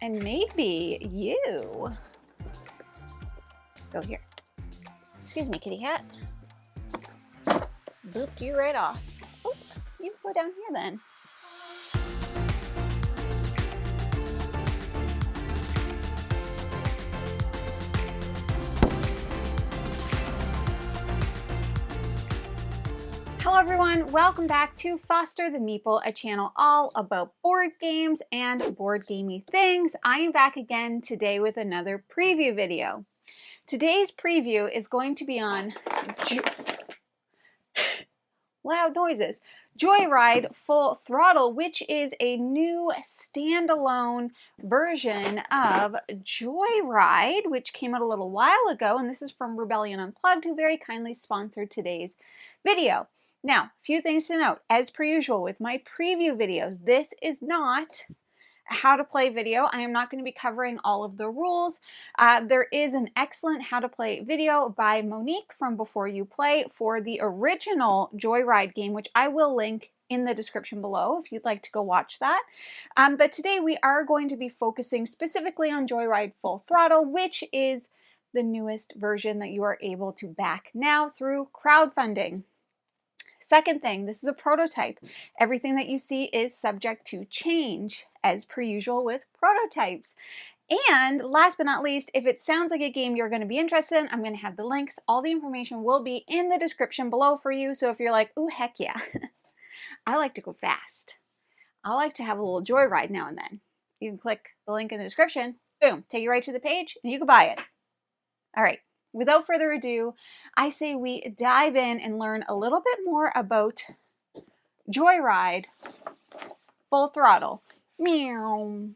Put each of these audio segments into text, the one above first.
And maybe you. Go here. Excuse me, kitty cat. Booped you right off. Oh, you go down here then. Hello everyone, welcome back to Foster the Meeple, a channel all about board games and board gamey things. I am back again today with another preview video. Today's preview is going to be on loud noises. Joyride Full Throttle, which is a new standalone version of Joyride, which came out a little while ago, and this is from Rebellion Unplugged, who very kindly sponsored today's video. Now, a few things to note. As per usual with my preview videos, this is not a how to play video. I am not going to be covering all of the rules. There is an excellent how to play video by Monique from Before You Play for the original Joyride game, which I will link in the description below if you'd like to go watch that. But today we are going to be focusing specifically on Joyride Full Throttle, which is the newest version that you are able to back now through crowdfunding. Second thing, this is a prototype. Everything that you see is subject to change, as per usual with prototypes. And last but not least, if it sounds like a game you're going to be interested in, I'm going to have the links. All the information will be in the description below for you. So if you're like, ooh, heck yeah, I like to go fast. I like to have a little joyride now and then. You can click the link in the description, boom, take you right to the page, and you can buy it. All right. Without further ado, I say we dive in and learn a little bit more about Joyride Full Throttle. Meow.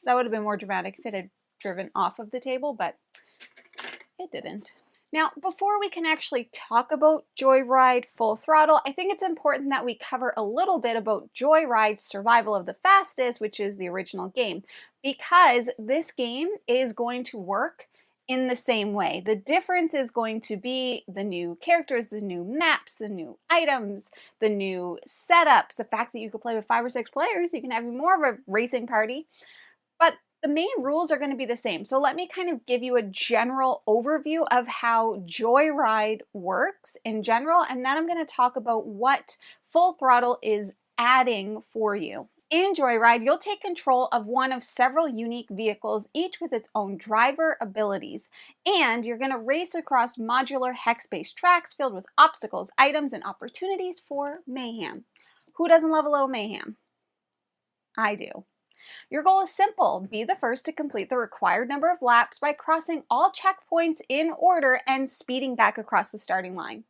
That would have been more dramatic if it had driven off of the table, but it didn't. Now, before we can actually talk about Joyride Full Throttle, I think it's important that we cover a little bit about Joyride's Survival of the Fastest, which is the original game, because this game is going to work in the same way. The difference is going to be the new characters, the new maps, the new items, the new setups, the fact that you could play with 5 or 6 players, you can have more of a racing party, but the main rules are going to be the same. So let me kind of give you a general overview of how Joyride works in general, and then I'm going to talk about what Full Throttle is adding for you. In Joyride, you'll take control of one of several unique vehicles, each with its own driver abilities, and you're going to race across modular hex-based tracks filled with obstacles, items, and opportunities for mayhem. Who doesn't love a little mayhem? I do. Your goal is simple. Be the first to complete the required number of laps by crossing all checkpoints in order and speeding back across the starting line.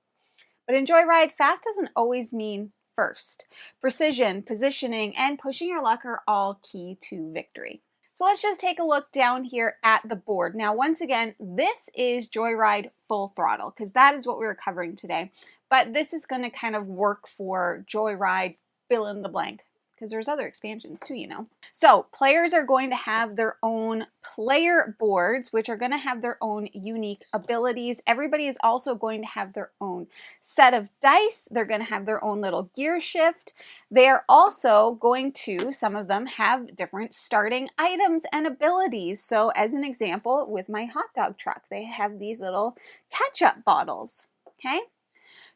But in Joyride, fast doesn't always mean first. Precision, positioning, and pushing your luck are all key to victory. So let's just take a look down here at the board. Now, once again, this is Joyride Full Throttle, because that is what we were covering today. But this is going to kind of work for Joyride fill in the blank, because there's other expansions too, you know. So players are going to have their own player boards, which are going to have their own unique abilities. Everybody is also going to have their own set of dice. They're going to have their own little gear shift. They are also going to, some of them have different starting items and abilities. So as an example, with my hot dog truck, they have these little ketchup bottles, okay?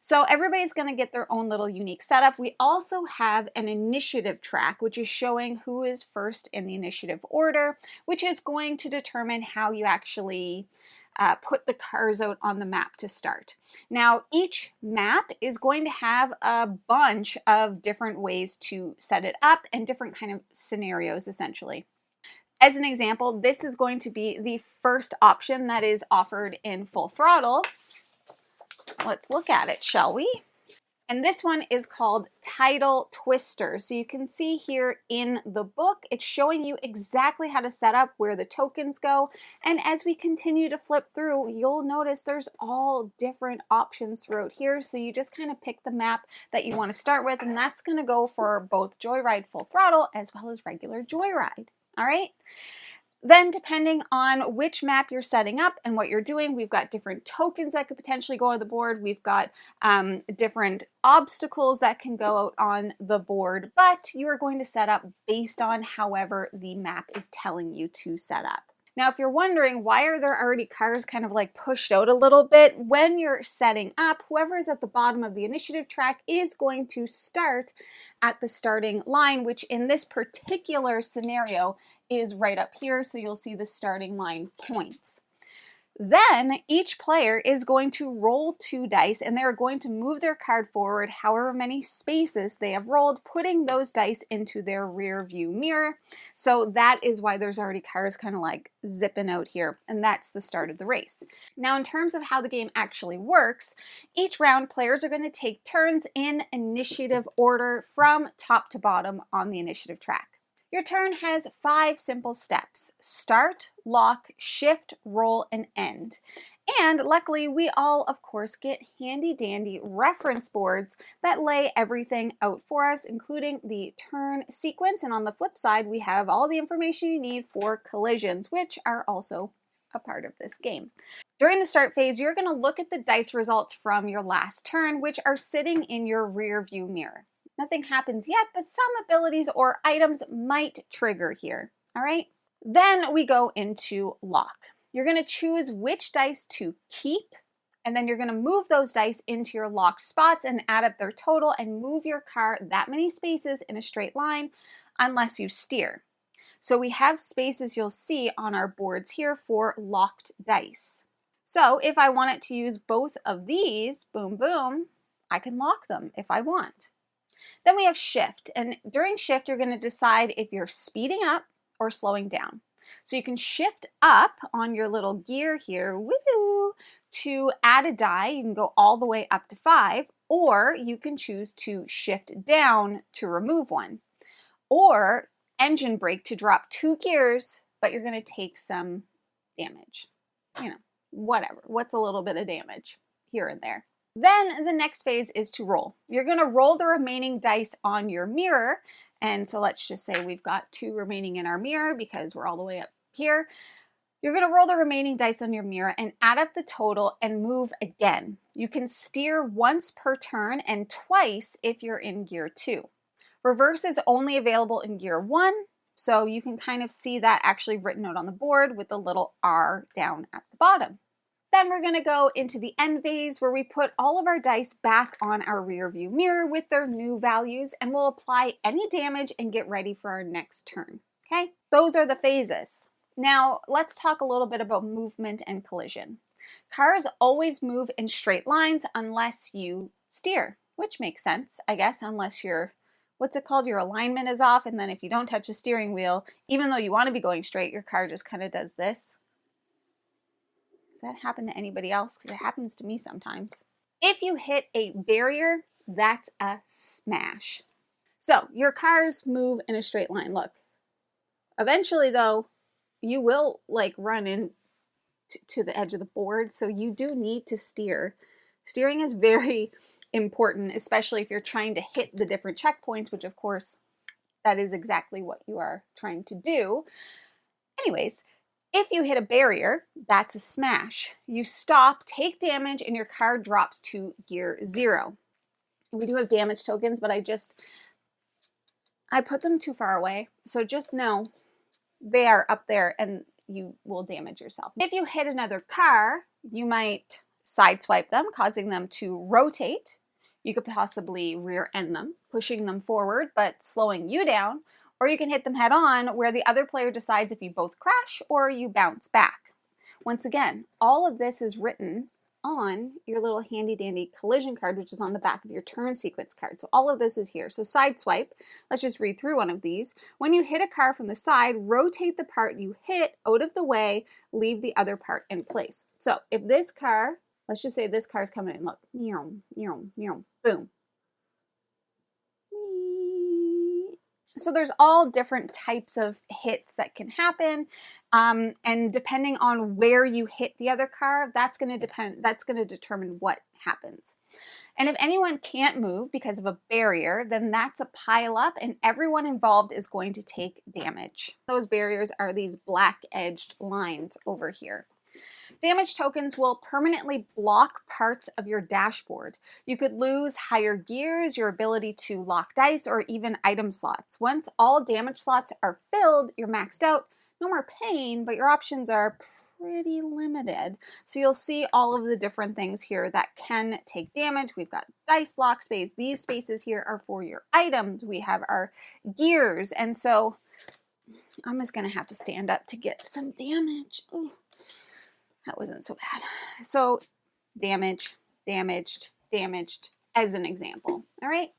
So everybody's going to get their own little unique setup. We also have an initiative track, which is showing who is first in the initiative order, which is going to determine how you actually put the cars out on the map to start. Now, each map is going to have a bunch of different ways to set it up and different kind of scenarios, essentially. As an example, this is going to be the first option that is offered in Full Throttle. Let's look at it, shall we? And this one is called Title Twister. So you can see here in the book, it's showing you exactly how to set up where the tokens go. And as we continue to flip through, you'll notice there's all different options throughout here. So you just kind of pick the map that you want to start with, and that's going to go for both Joyride Full Throttle as well as regular Joyride. All right? Then depending on which map you're setting up and what you're doing, we've got different tokens that could potentially go on the board. We've got different obstacles that can go out on the board, but you are going to set up based on however the map is telling you to set up. Now, if you're wondering why are there already cars kind of like pushed out a little bit, when you're setting up, whoever is at the bottom of the initiative track is going to start at the starting line, which in this particular scenario is right up here. So you'll see the starting line points. Then each player is going to roll 2 dice and they're going to move their card forward however many spaces they have rolled, putting those dice into their rear view mirror. So that is why there's already cars kind of like zipping out here, and that's the start of the race. Now, in terms of how the game actually works, each round players are going to take turns in initiative order from top to bottom on the initiative track. Your turn has 5 simple steps: start, lock, shift, roll, and end. And luckily, we all, of course, get handy-dandy reference boards that lay everything out for us, including the turn sequence. And on the flip side, we have all the information you need for collisions, which are also a part of this game. During the start phase, you're going to look at the dice results from your last turn, which are sitting in your rear view mirror. Nothing happens yet, but some abilities or items might trigger here, all right? Then we go into lock. You're gonna choose which dice to keep, and then you're gonna move those dice into your locked spots and add up their total and move your car that many spaces in a straight line unless you steer. So we have spaces you'll see on our boards here for locked dice. So if I wanted to use both of these, boom, boom, I can lock them if I want. Then we have shift, and during shift, you're going to decide if you're speeding up or slowing down. So you can shift up on your little gear here, woo, to add a die. You can go all the way up to 5, or you can choose to shift down to remove one, or engine brake to drop 2 gears, but you're going to take some damage. You know, whatever. What's a little bit of damage here and there? Then the next phase is to roll. You're going to roll the remaining dice on your mirror. And so let's just say we've got 2 remaining in our mirror because we're all the way up here. You're going to roll the remaining dice on your mirror and add up the total and move again. You can steer once per turn and twice if you're in gear 2. Reverse is only available in gear 1. So you can kind of see that actually written out on the board with the little R down at the bottom. Then we're going to go into the end phase where we put all of our dice back on our rear view mirror with their new values, and we'll apply any damage and get ready for our next turn. Okay, those are the phases. Now let's talk a little bit about movement and collision. Cars always move in straight lines unless you steer, which makes sense, I guess, unless you're, what's it called? Your alignment is off, and then if you don't touch the steering wheel, even though you want to be going straight, your car just kind of does this. Does that happen to anybody else? Because it happens to me sometimes. If you hit a barrier, that's a smash. So your cars move in a straight line. Look, eventually though, you will like run in to the edge of the board. So you do need to steer. Steering is very important, especially if you're trying to hit the different checkpoints, which of course, that is exactly what you are trying to do. Anyways, if you hit a barrier, that's a smash. You stop, take damage, and your car drops to gear 0. We do have damage tokens, but I put them too far away. So just know they are up there and you will damage yourself. If you hit another car, you might sideswipe them, causing them to rotate. You could possibly rear end them, pushing them forward, but slowing you down. Or you can hit them head on where the other player decides if you both crash or you bounce back. Once again, all of this is written on your little handy dandy collision card, which is on the back of your turn sequence card. So all of this is here. So side swipe, let's just read through one of these. When you hit a car from the side, rotate the part you hit out of the way, leave the other part in place. So if this car, let's just say this car is coming in, look, boom. So there's all different types of hits that can happen, and depending on where you hit the other car, that's going to determine what happens. And if anyone can't move because of a barrier, then that's a pile up and everyone involved is going to take damage. Those barriers are these black edged lines over here. Damage tokens will permanently block parts of your dashboard. You could lose higher gears, your ability to lock dice, or even item slots. Once all damage slots are filled, you're maxed out. No more pain, but your options are pretty limited. So you'll see all of the different things here that can take damage. We've got dice lock space. These spaces here are for your items. We have our gears. And so I'm just going to have to stand up to get some damage. Ooh. That wasn't so bad. So damaged, damaged, damaged as an example. All right.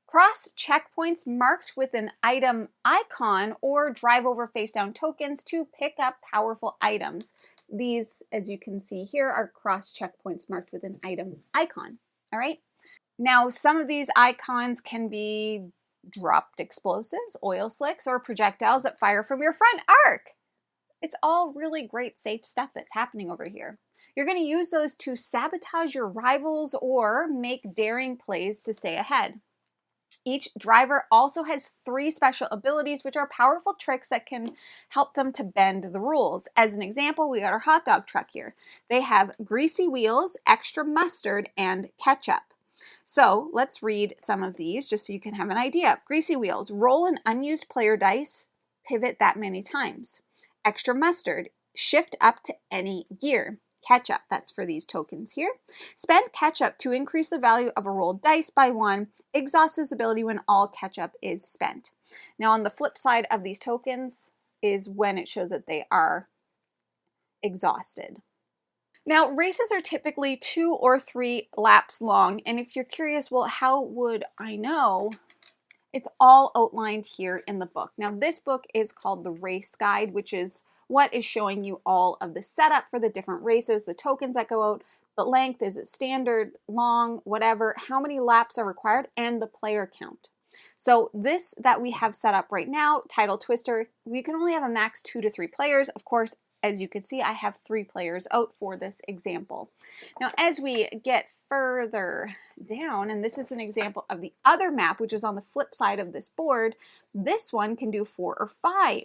Cross checkpoints marked with an item icon or drive over face down tokens to pick up powerful items. These, as you can see here, are cross checkpoints marked with an item icon. All right. Now, some of these icons can be dropped explosives, oil slicks, or projectiles that fire from your front arc. It's all really great safe stuff that's happening over here. You're going to use those to sabotage your rivals or make daring plays to stay ahead. Each driver also has 3 special abilities, which are powerful tricks that can help them to bend the rules. As an example, we got our hot dog truck here. They have greasy wheels, extra mustard, and ketchup. So let's read some of these just so you can have an idea. Greasy wheels, roll an unused player dice, pivot that many times. Extra mustard, shift up to any gear. Ketchup, that's for these tokens here. Spend ketchup to increase the value of a rolled dice by 1. Exhaust this ability when all ketchup is spent. Now on the flip side of these tokens is when it shows that they are exhausted. Now races are typically 2 or 3 laps long, and if you're curious, well, how would I know? It's all outlined here in the book. Now this book is called the Race Guide, which is what is showing you all of the setup for the different races, the tokens that go out, the length, is it standard, long, whatever, how many laps are required, and the player count. So this that we have set up right now, Title Twister, we can only have a max 2 to 3 players. Of course, as you can see, I have 3 players out for this example. Now as we get further down, and this is an example of the other map, which is on the flip side of this board, this one can do 4 or 5,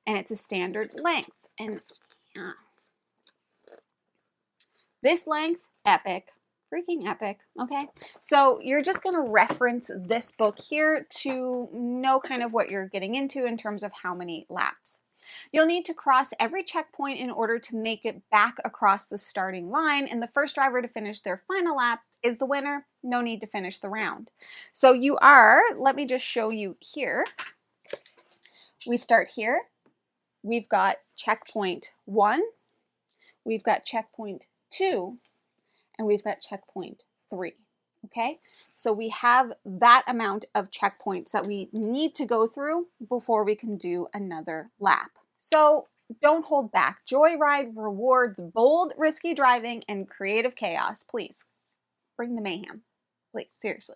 and it's a standard length. And this length, epic, freaking epic, okay? So you're just going to reference this book here to know kind of what you're getting into in terms of how many laps. You'll need to cross every checkpoint in order to make it back across the starting line, and the first driver to finish their final lap is the winner. No need to finish the round. So you are, let me just show you here. We start here. We've got checkpoint 1, we've got checkpoint 2, and we've got checkpoint 3. Okay, so we have that amount of checkpoints that we need to go through before we can do another lap. So don't hold back. Joyride rewards bold, risky driving and creative chaos. Please bring the mayhem. Please, seriously.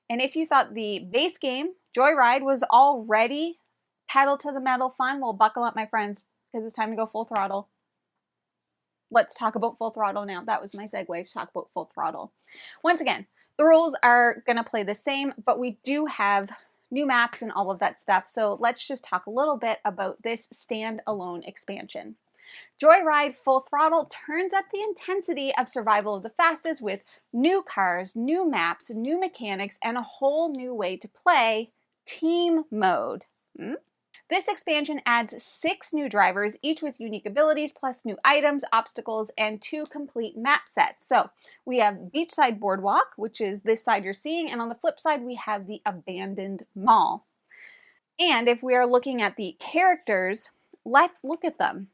And if you thought the base game, Joyride, was already pedal to the metal fun, well, buckle up, my friends, because it's time to go full throttle. Let's talk about full throttle now. That was my segue to talk about full throttle. Once again, the rules are going to play the same, but we do have new maps and all of that stuff. So let's just talk a little bit about this standalone expansion. Joyride Full Throttle turns up the intensity of survival of the fastest with new cars, new maps, new mechanics, and a whole new way to play, team mode. This expansion adds 6 new drivers, each with unique abilities, plus new items, obstacles, and 2 complete map sets. So we have Beachside Boardwalk, which is this side you're seeing, and on the flip side we have the Abandoned Mall. And if we are looking at the characters, let's look at them.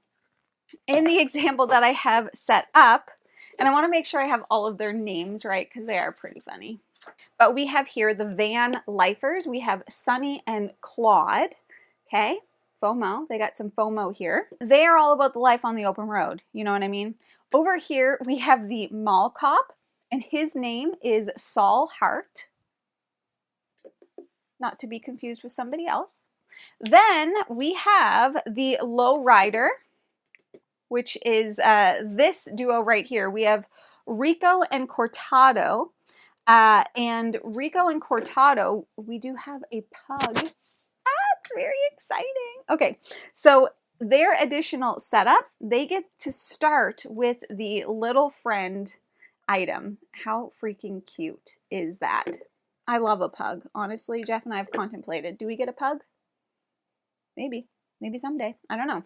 In the example that I have set up, and I want to make sure I have all of their names right because they are pretty funny. But we have here the Van Lifers. We have Sunny and Claude. Okay, FOMO, they got some FOMO here. They are all about the life on the open road, you know what I mean? Over here, we have the Mall Cop, and his name is Saul Hart. not to be confused with somebody else. Then we have the low rider, which is this duo right here. We have Rico and Cortado. And Rico and Cortado, we do have a pug. It's very exciting. Okay, so their additional setup, they get to start with the little friend item. How freaking cute is that? I love a pug. Honestly, Jeff and I have contemplated. Do we get a pug? Maybe someday. I don't know.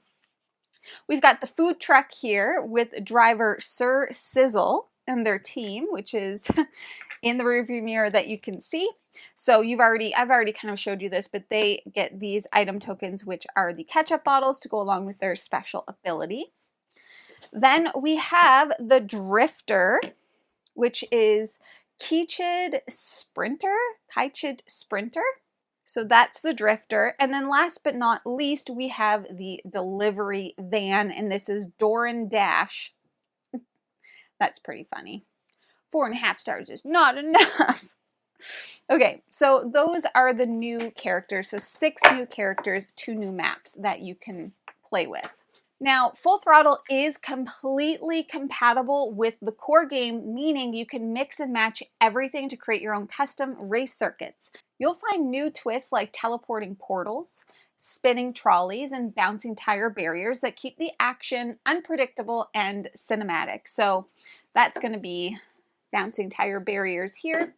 We've got the food truck here with driver Sir Sizzle and their team, which is in the rearview mirror that you can see. So I've already kind of showed you this, but they get these item tokens, which are the ketchup bottles to go along with their special ability. Then we have the drifter, which is Kaichid Sprinter. So that's the drifter. And then last but not least, we have the delivery van, and this is Doran Dash. That's pretty funny. 4.5 stars is not enough. Okay, so those are the new characters. So 6 new characters, 2 new maps that you can play with. Now, Full Throttle is completely compatible with the core game, meaning you can mix and match everything to create your own custom race circuits. You'll find new twists like teleporting portals, spinning trolleys, and bouncing tire barriers that keep the action unpredictable and cinematic. So that's going to be bouncing tire barriers here.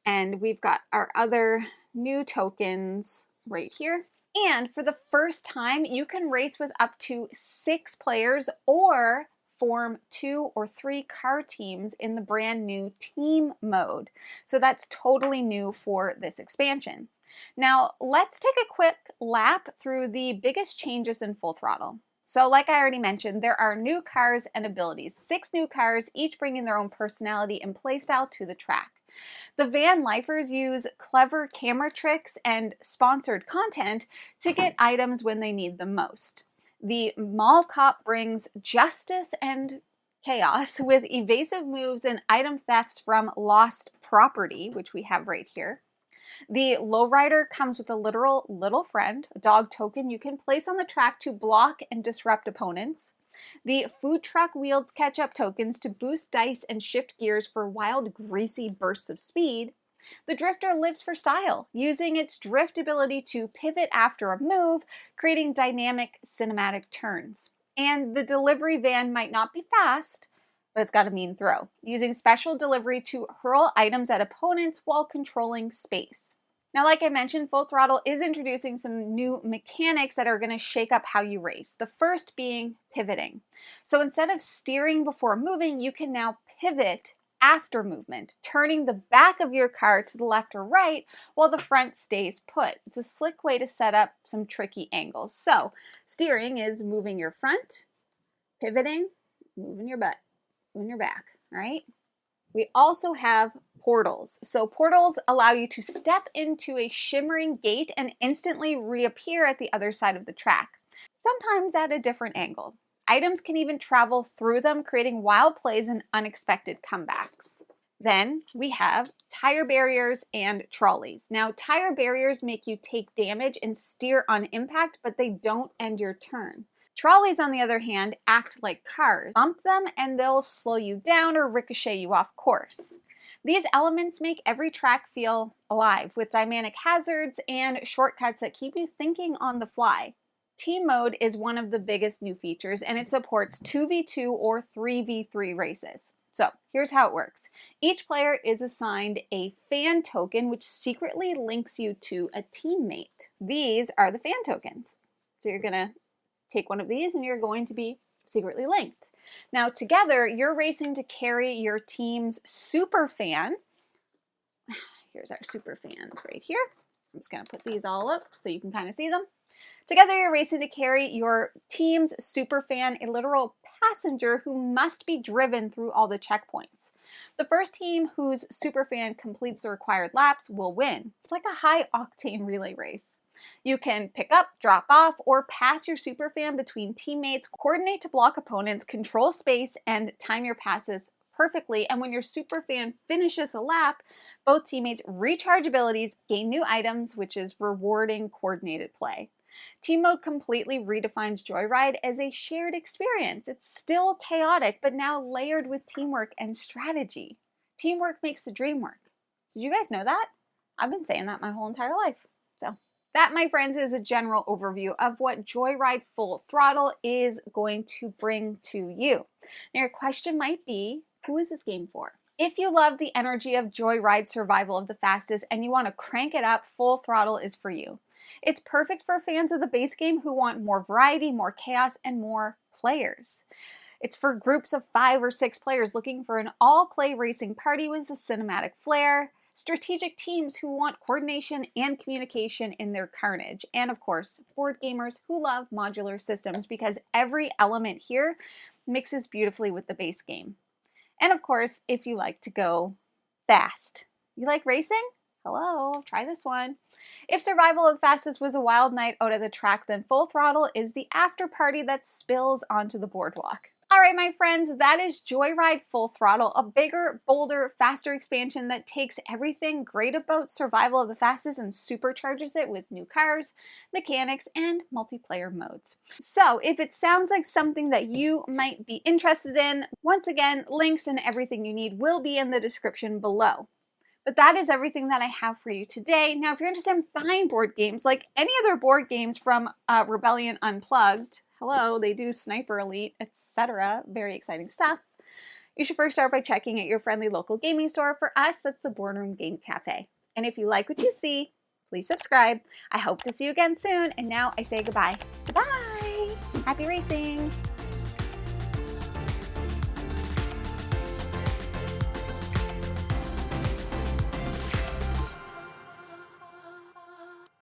And we've got our other new tokens right here. And for the first time, you can race with up to 6 players or form 2 or 3 car teams in the brand new team mode. So that's totally new for this expansion. Now, let's take a quick lap through the biggest changes in Full Throttle. So like I already mentioned, there are new cars and abilities. 6 new cars, each bringing their own personality and playstyle to the track. The van lifers use clever camera tricks and sponsored content to get items when they need them most. The mall cop brings justice and chaos with evasive moves and item thefts from lost property, which we have right here. The lowrider comes with a literal little friend, a dog token you can place on the track to block and disrupt opponents. The food truck wields catch-up tokens to boost dice and shift gears for wild, greasy bursts of speed. The drifter lives for style, using its drift ability to pivot after a move, creating dynamic cinematic turns. And the delivery van might not be fast, but it's got a mean throw, using special delivery to hurl items at opponents while controlling space. Now, like I mentioned, Full Throttle is introducing some new mechanics that are going to shake up how you race. The first being pivoting. So instead of steering before moving, you can now pivot after movement, turning the back of your car to the left or right while the front stays put. It's a slick way to set up some tricky angles. So steering is moving your front, pivoting, moving your butt, moving your back, right? We also have portals. So portals allow you to step into a shimmering gate and instantly reappear at the other side of the track, sometimes at a different angle. Items can even travel through them, creating wild plays and unexpected comebacks. Then we have tire barriers and trolleys. Now, tire barriers make you take damage and steer on impact, but they don't end your turn. Trolleys, on the other hand, act like cars. Bump them and they'll slow you down or ricochet you off course. These elements make every track feel alive with dynamic hazards and shortcuts that keep you thinking on the fly. Team mode is one of the biggest new features, and it supports 2v2 or 3v3 races. So here's how it works. Each player is assigned a fan token, which secretly links you to a teammate. These are the fan tokens. So you're going to take one of these and you're going to be secretly linked. Now together, you're racing to carry your team's super fan. Here's our super fans right here. I'm just going to put these all up so you can kind of see them. Together, you're racing to carry your team's super fan, a literal passenger who must be driven through all the checkpoints. The first team whose super fan completes the required laps will win. It's like a high-octane relay race. You can pick up, drop off, or pass your super fan between teammates, coordinate to block opponents, control space, and time your passes perfectly, and when your superfan finishes a lap, both teammates recharge abilities, gain new items, which is rewarding coordinated play. Team mode completely redefines Joyride as a shared experience. It's still chaotic, but now layered with teamwork and strategy. Teamwork makes the dream work. Did you guys know that? I've been saying that my whole entire life. So that, my friends, is a general overview of what Joyride Full Throttle is going to bring to you. Now, your question might be, who is this game for? If you love the energy of Joyride Survival of the Fastest and you want to crank it up, Full Throttle is for you. It's perfect for fans of the base game who want more variety, more chaos, and more players. It's for groups of 5 or 6 players looking for an all-play racing party with a cinematic flair, strategic teams who want coordination and communication in their carnage, and of course, board gamers who love modular systems because every element here mixes beautifully with the base game. And of course, if you like to go fast. You like racing? Hello, try this one. If Survival of the Fastest was a wild night out at the track, then Full Throttle is the after party that spills onto the boardwalk. All right, my friends, that is Joyride Full Throttle, a bigger, bolder, faster expansion that takes everything great about Survival of the Fastest and supercharges it with new cars, mechanics, and multiplayer modes. So if it sounds like something that you might be interested in, once again, links and everything you need will be in the description below. But that is everything that I have for you today. Now, if you're interested in buying board games, like any other board games from Rebellion Unplugged, hello, they do Sniper Elite, etc. Very exciting stuff. You should first start by checking at your friendly local gaming store. For us, that's the Boardroom Game Cafe. And if you like what you see, please subscribe. I hope to see you again soon. And now I say goodbye. Goodbye! Happy racing!